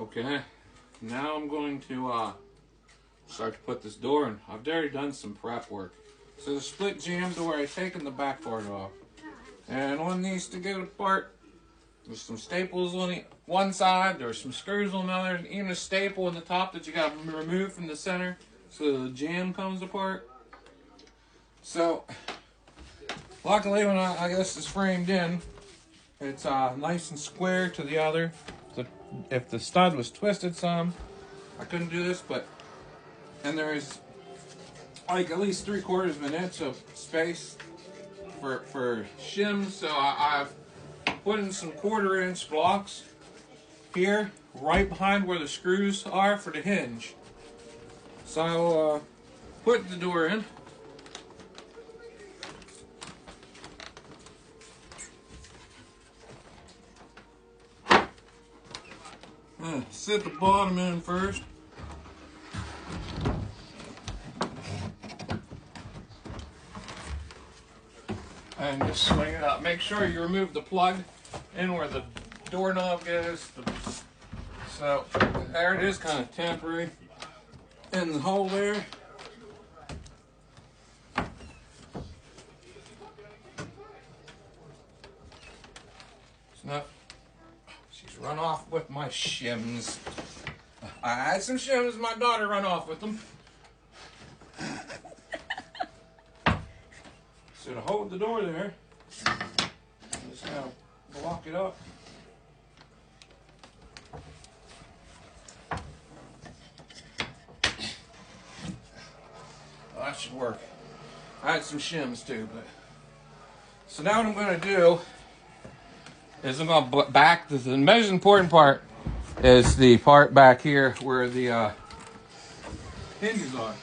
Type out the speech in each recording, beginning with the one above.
Okay, now I'm going to start to put this door in. I've already done some prep work. So the split jam door, I've taken the back part off. And on these to get apart, there's some staples on the one side, there's some screws on the other, and even a staple on the top that you got to remove from the center so the jam comes apart. So, luckily when I get this framed in, it's nice and square to the other. So if the stud was twisted some, I couldn't do this, but and there is like at least 3/4 of an inch of space for shims. So I've put in some 1/4 inch blocks here, right behind where the screws are for the hinge. So I'll put the door in. Sit the bottom in first. And just swing it up. Make sure you remove the plug in where the doorknob goes. So there it is, kind of temporary in the hole there. So now she's run off with my shims. I had some shims, my daughter run off with them. So to hold the door there, I'm just gonna block it up. Well, that should work. I had some shims too, but so now what I'm gonna do is I'm gonna back this. The most important part is the part back here where the hinges are.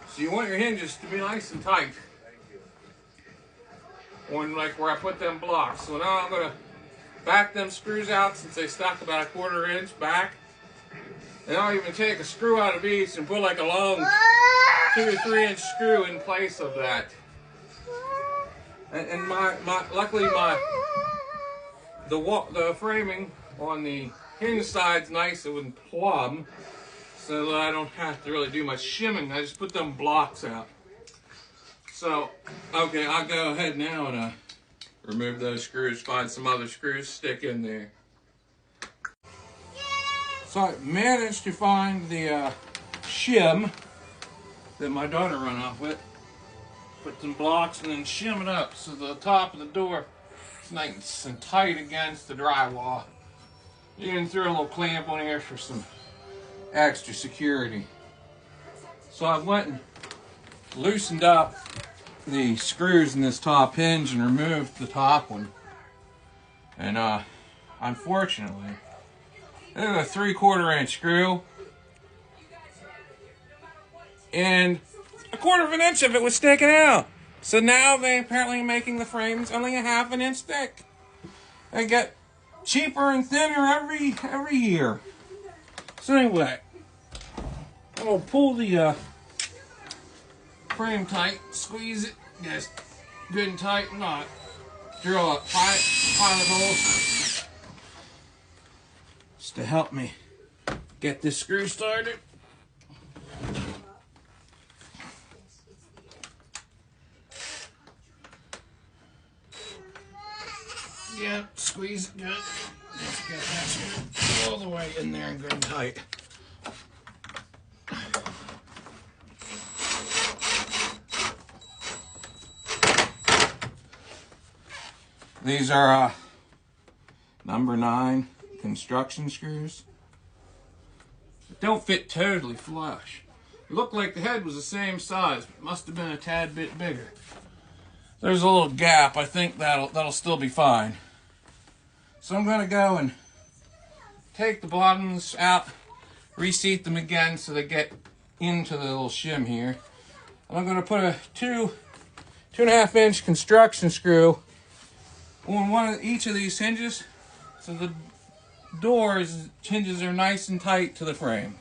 So you want your hinges to be nice and tight. On like where I put them blocks. So now I'm gonna back them screws out since they stuck about 1/4 inch back. And I'll even take a screw out of each and put like a long 2 or 3 inch screw in place of that. And luckily the framing on the hinge side's nice and plumb, so that I don't have to really do much shimming. I just put them blocks out. So, okay, I'll go ahead now and remove those screws, find some other screws, stick in there. So I managed to find the shim that my daughter ran off with. Put some blocks and then shim it up so the top of the door is nice and tight against the drywall. You can throw a little clamp on here for some extra security. So I went and loosened up the screws in this top hinge and removed the top one. And unfortunately, there's a 3/4 inch screw, and 1/4 inch of it was sticking out. So now they apparently are making the frames only a 1/2 inch thick. They get cheaper and thinner every year. So anyway, I'm gonna pull the frame tight, squeeze it, get it good and tight, not drill a pilot hole just to help me get this screw started. Yeah, squeeze it good. Just get that screw all the way in there and good and tight. These are number 9 construction screws. They don't fit totally flush. It looked like the head was the same size, but it must have been a tad bit bigger. There's a little gap. I think that'll still be fine. So I'm gonna go and take the bottoms out, reseat them again so they get into the little shim here. And I'm gonna put a 2.5 inch construction screw on each of these hinges, so the hinges are nice and tight to the frame.